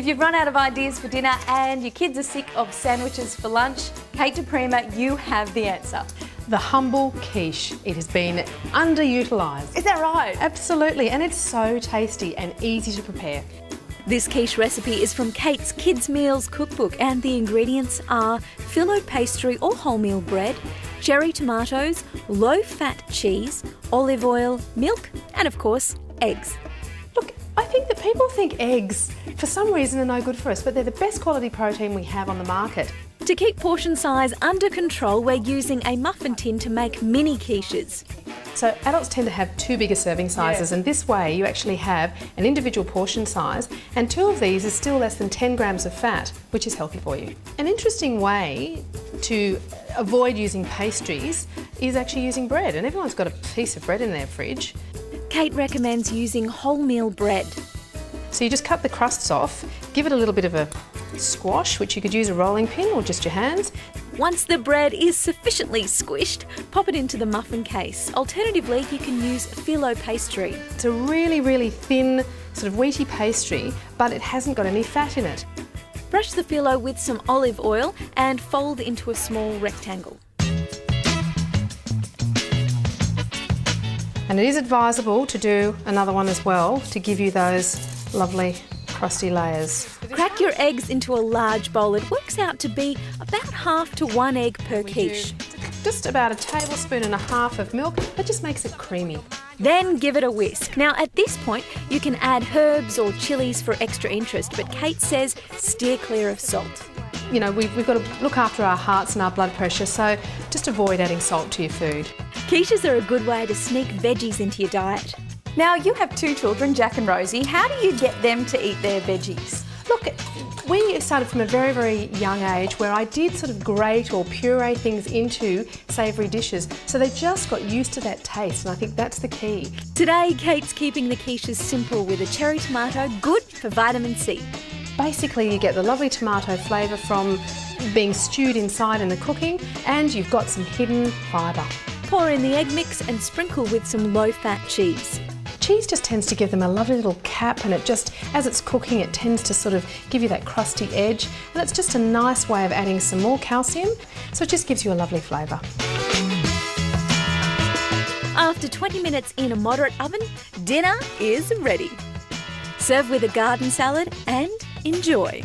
If you've run out of ideas for dinner and your kids are sick of sandwiches for lunch, Kate DePrima, you have the answer. The humble quiche. It has been underutilised. Is that right? Absolutely, and it's so tasty and easy to prepare. This quiche recipe is from Kate's Kids Meals cookbook, and the ingredients are filo pastry or wholemeal bread, cherry tomatoes, low-fat cheese, olive oil, milk and, of course, eggs. Look, I think that people think eggs, for some reason, are no good for us, but they're the best quality protein we have on the market. To keep portion size under control, we're using a muffin tin to make mini quiches. So adults tend to have two bigger serving sizes, and this way you actually have an individual portion size, and 2 of these is still less than 10 grams of fat, which is healthy for you. An interesting way to avoid using pastries is actually using bread, and everyone's got a piece of bread in their fridge. Kate recommends using wholemeal bread. So you just cut the crusts off, give it a little bit of a squash, which you could use a rolling pin or just your hands. Once the bread is sufficiently squished, pop it into the muffin case. Alternatively, you can use filo pastry. It's a really, really thin, sort of wheaty pastry, but it hasn't got any fat in it. Brush the filo with some olive oil and fold into a small rectangle. And it is advisable to do another one as well to give you those lovely crusty layers. Crack your eggs into a large bowl. It works out to be about half to 1 egg per quiche. Just about 1.5 tablespoons of milk. That just makes it creamy. Then give it a whisk. Now at this point you can add herbs or chilies for extra interest, but Kate says steer clear of salt. You know, we've got to look after our hearts and our blood pressure, so just avoid adding salt to your food. Quiches are a good way to sneak veggies into your diet. Now, you have 2 children, Jack and Rosie. How do you get them to eat their veggies? Look, we started from a very, very young age where I did sort of grate or puree things into savoury dishes, so they just got used to that taste, and I think that's the key. Today, Kate's keeping the quiches simple with a cherry tomato, good for vitamin C. Basically, you get the lovely tomato flavour from being stewed inside in the cooking, and you've got some hidden fibre. Pour in the egg mix and sprinkle with some low-fat cheese. Cheese just tends to give them a lovely little cap, and it just, as it's cooking, it tends to sort of give you that crusty edge, and it's just a nice way of adding some more calcium, so it just gives you a lovely flavour. After 20 minutes in a moderate oven, dinner is ready. Serve with a garden salad and enjoy.